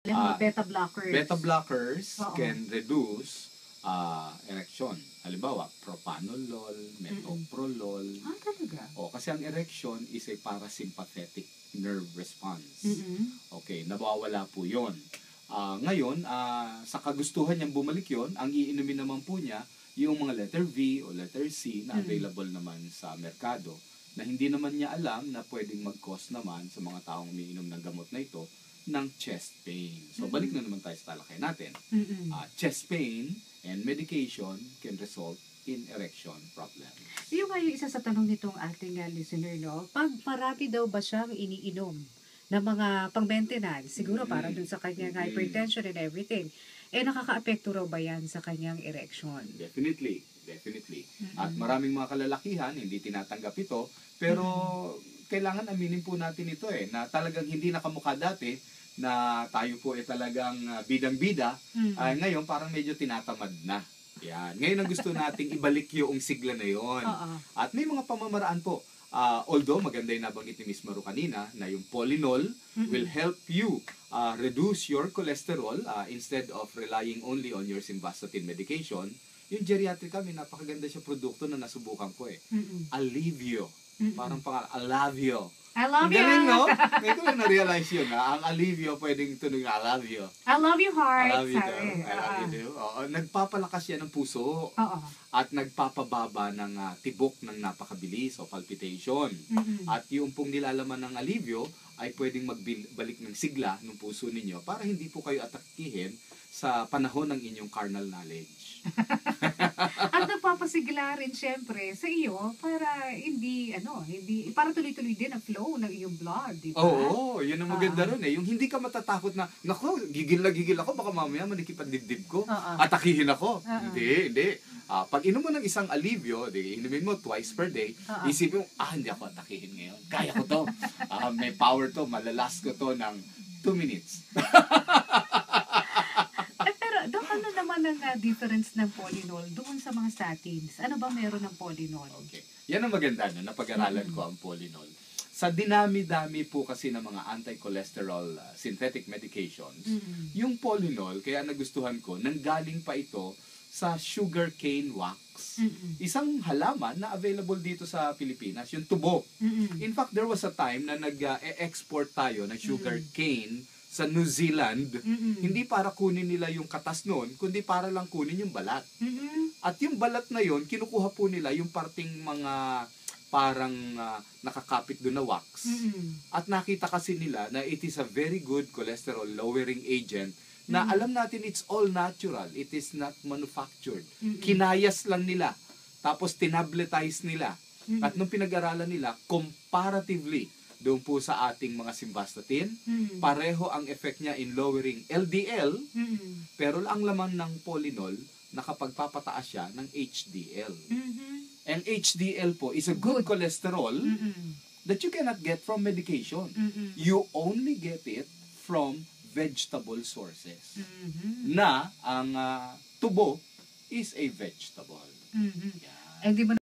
Beta blockers. Beta blockers Oo. can reduce erection. Halimbawa, propanolol, metoprolol. Talaga? Kasi ang erection is a parasympathetic nerve response. Okay, nawawala po yun. Ngayon, sa kagustuhan niyang bumalik yun, ang iinumin naman po niya, yung mga letter V o letter C na available naman sa merkado, na hindi naman niya alam na pwedeng mag-cause naman sa mga taong umiinom ng gamot na ito ng chest pain. So, balik na naman tayo sa talakay natin. Chest pain and medication can result in erection problems. Yung nga yung isa sa tanong nitong ating listener, no? Pag marami daw ba siyang iniinom na mga pang-maintenance, siguro para dun sa kanyang hypertension and everything, nakaka-apekto raw ba yan sa kanyang erection? Definitely. At maraming mga kalalakihan, hindi tinatanggap ito, pero kailangan aminin po natin ito na talagang hindi nakamukha dati na tayo po talagang bidang-bida. Ngayon parang medyo tinatamad na. Yan. Ngayon ang gusto nating ibalik yung sigla na yon. At may mga pamamaraan po. Although maganda yung nabanggit ni Miss Maru kanina na yung Polinol will help you reduce your cholesterol instead of relying only on your simvastatin medication. Yung Geriatrica, may napakaganda siya produkto na nasubukan ko Alivio. Parang Alavio. I love you! Galing, no? Ngayon ko lang na-realize yun. Ang Alivio, pwedeng tunog na I love you. I love you, heart. I love you, I love you, too. Nagpapalakas yan ng puso. At nagpapababa ng tibok ng napakabilis o palpitation. At yung pong nilalaman ng Alivio ay pwedeng magbalik ng sigla ng puso ninyo para hindi po kayo atakihin sa panahon ng inyong carnal knowledge. At nagpapasigla rin syempre sa iyo para para tuloy-tuloy din ang flow ng iyong blood, di ba? Oo, yun ang maganda ron Yung hindi ka matatakot na, naku, gigil ako, baka mamaya manikip ang dibdib ko, atakihin ako. Hindi. Pag inom mo ng isang Alivio, inumin mo twice per day, isipin mo, hindi ako atakihin ngayon. Kaya ko to. May power to, malalas ko to ng 2 minutes. Ano naman ang difference ng Polinol doon sa mga statins? Ano ba meron ng Polinol? Okay. Yan ang maganda napag-aralan ko ang Polinol. Sa dinami-dami po kasi ng mga anti-cholesterol synthetic medications, yung Polinol, kaya nagustuhan ko, nanggaling pa ito sa sugarcane wax. Isang halaman na available dito sa Pilipinas, yung tubo. In fact, there was a time na nag-export tayo ng sugarcane sa New Zealand, hindi para kunin nila yung katas noon, kundi para lang kunin yung balat. At yung balat na yon, kinukuha po nila yung parting mga parang nakakapit doon na wax. At nakita kasi nila na it is a very good cholesterol lowering agent na alam natin it's all natural. It is not manufactured. Kinayas lang nila. Tapos tinabletize nila. At nung pinag-aralan nila, comparatively, doon po sa ating mga simvastatin, pareho ang effect niya in lowering LDL, pero ang laman ng Polinol, nakapagpapataas siya ng HDL. And HDL po is a good cholesterol that you cannot get from medication. You only get it from vegetable sources. Na ang tubo is a vegetable. Di ba